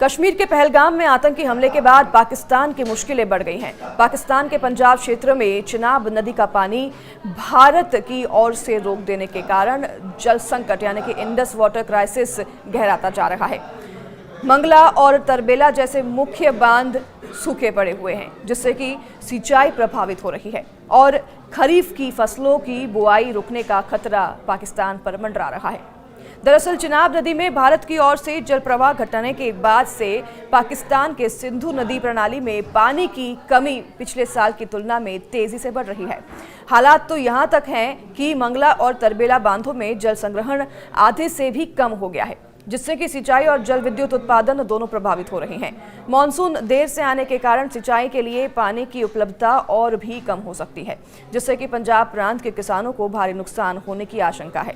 कश्मीर के पहलगाम में आतंकी हमले के बाद पाकिस्तान की मुश्किलें बढ़ गई हैं। पाकिस्तान के पंजाब क्षेत्र में चिनाब नदी का पानी भारत की ओर से रोक देने के कारण जल संकट यानी कि इंडस वाटर क्राइसिस गहराता जा रहा है। मंगला और तरबेला जैसे मुख्य बांध सूखे पड़े हुए हैं, जिससे कि सिंचाई प्रभावित हो रही है और खरीफ की फसलों की बुआई रुकने का खतरा पाकिस्तान पर मंडरा रहा है। दरअसल चिनाब नदी में भारत की ओर से जल प्रवाह घटने के बाद से पाकिस्तान के सिंधु नदी प्रणाली में पानी की कमी पिछले साल की तुलना में तेजी से बढ़ रही है। हालात तो यहां तक हैं कि मंगला और तरबेला बांधों में जल संग्रहण आधे से भी कम हो गया है, जिससे कि सिंचाई और जल विद्युत उत्पादन दोनों प्रभावित हो रहे हैं। मॉनसून देर से आने के कारण सिंचाई के लिए पानी की उपलब्धता और भी कम हो सकती है, जिससे कि पंजाब प्रांत के किसानों को भारी नुकसान होने की आशंका है।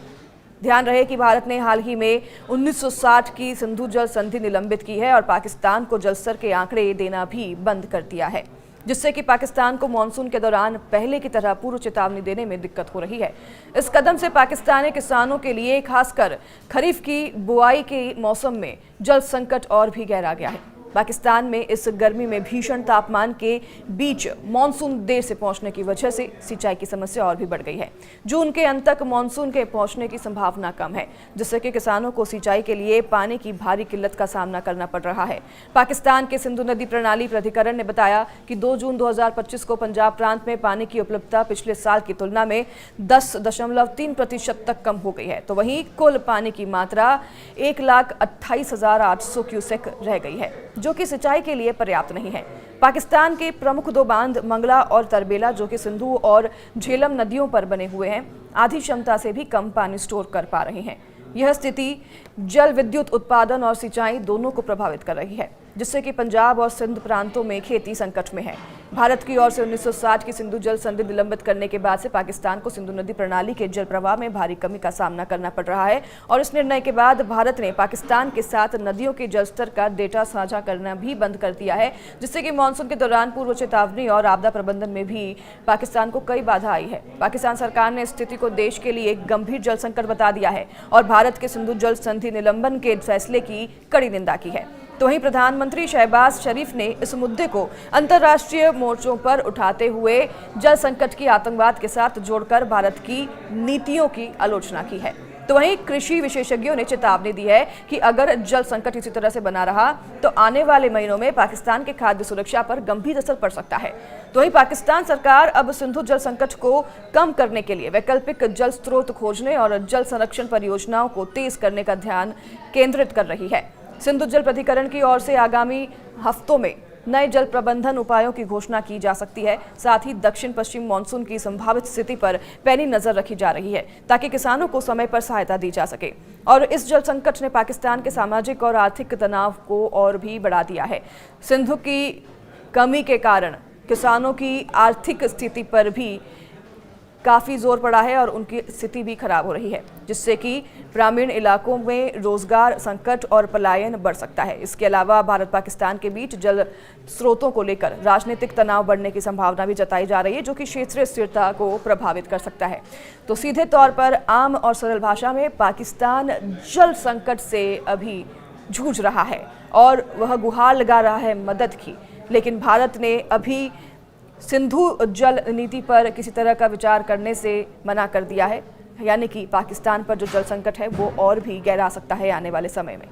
ध्यान रहे कि भारत ने हाल ही में 1960 की सिंधु जल संधि निलंबित की है और पाकिस्तान को जल स्तर के आंकड़े देना भी बंद कर दिया है, जिससे कि पाकिस्तान को मानसून के दौरान पहले की तरह पूर्व चेतावनी देने में दिक्कत हो रही है। इस कदम से पाकिस्तानी किसानों के लिए खासकर खरीफ की बुआई के मौसम में जल संकट और भी गहरा गया है। पाकिस्तान में इस गर्मी में भीषण तापमान के बीच मानसून देर से पहुंचने की वजह से सिंचाई की समस्या और भी बढ़ गई है। जून के अंत तक मानसून के पहुंचने की संभावना कम है, जिससे कि किसानों को सिंचाई के लिए पानी की भारी किल्लत का सामना करना पड़ रहा है। पाकिस्तान के सिंधु नदी प्रणाली प्राधिकरण ने बताया कि 2 जून 2025 को पंजाब प्रांत में पानी की उपलब्धता पिछले साल की तुलना में 10.3% तक कम हो गई है। तो वहीं कुल पानी की मात्रा 1,28,800 क्यूसेक रह गई है, जो कि सिंचाई के लिए पर्याप्त नहीं है। पाकिस्तान के प्रमुख 2 बांध मंगला और तरबेला, जो कि सिंधु और झेलम नदियों पर बने हुए हैं, आधी क्षमता से भी कम पानी स्टोर कर पा रहे हैं। यह स्थिति जल विद्युत उत्पादन और सिंचाई दोनों को प्रभावित कर रही है, जिससे कि पंजाब और सिंध प्रांतों में खेती संकट में है। भारत की ओर से 1960 की सिंधु जल संधि निलंबित करने के बाद से पाकिस्तान को सिंधु नदी प्रणाली के जल प्रवाह में भारी कमी का सामना करना पड़ रहा है और इस निर्णय के बाद भारत ने पाकिस्तान के साथ नदियों के जल स्तर का डेटा साझा करना भी बंद कर दिया है, जिससे कि मानसून के दौरान पूर्व चेतावनी और आपदा प्रबंधन में भी पाकिस्तान को कई बाधा आई है। पाकिस्तान सरकार ने स्थिति को देश के लिए एक गंभीर जल संकट बता दिया है और भारत के सिंधु जल संधि निलंबन के फैसले की कड़ी निंदा की है। तो वहीं प्रधानमंत्री शहबाज शरीफ ने इस मुद्दे को अंतर्राष्ट्रीय मोर्चों पर उठाते हुए जल संकट की आतंकवाद के साथ जोड़कर भारत की नीतियों की आलोचना की है। तो वहीं कृषि विशेषज्ञों ने चेतावनी दी है कि अगर जल संकट इसी तरह से बना रहा तो आने वाले महीनों में पाकिस्तान के खाद्य सुरक्षा पर गंभीर असर पड़ सकता है। तो वहीं पाकिस्तान सरकार अब सिंधु जल संकट को कम करने के लिए वैकल्पिक जल स्रोत खोजने और जल संरक्षण परियोजनाओं को तेज करने का ध्यान केंद्रित कर रही है। सिंधु जल प्राधिकरण की ओर से आगामी हफ्तों में नए जल प्रबंधन उपायों की घोषणा की जा सकती है। साथ ही दक्षिण पश्चिम मानसून की संभावित स्थिति पर पैनी नजर रखी जा रही है, ताकि किसानों को समय पर सहायता दी जा सके। और इस जल संकट ने पाकिस्तान के सामाजिक और आर्थिक तनाव को और भी बढ़ा दिया है। सिंधु की कमी के कारण किसानों की आर्थिक स्थिति पर भी काफ़ी जोर पड़ा है और उनकी स्थिति भी खराब हो रही है, जिससे कि ग्रामीण इलाकों में रोजगार संकट और पलायन बढ़ सकता है। इसके अलावा भारत पाकिस्तान के बीच जल स्रोतों को लेकर राजनीतिक तनाव बढ़ने की संभावना भी जताई जा रही है, जो कि क्षेत्रीय स्थिरता को प्रभावित कर सकता है। तो सीधे तौर पर आम और सरल भाषा में पाकिस्तान जल संकट से अभी जूझ रहा है और वह गुहार लगा रहा है मदद की, लेकिन भारत ने अभी सिंधु जल नीति पर किसी तरह का विचार करने से मना कर दिया है, यानी कि पाकिस्तान पर जो जल संकट है वो और भी गहरा सकता है आने वाले समय में।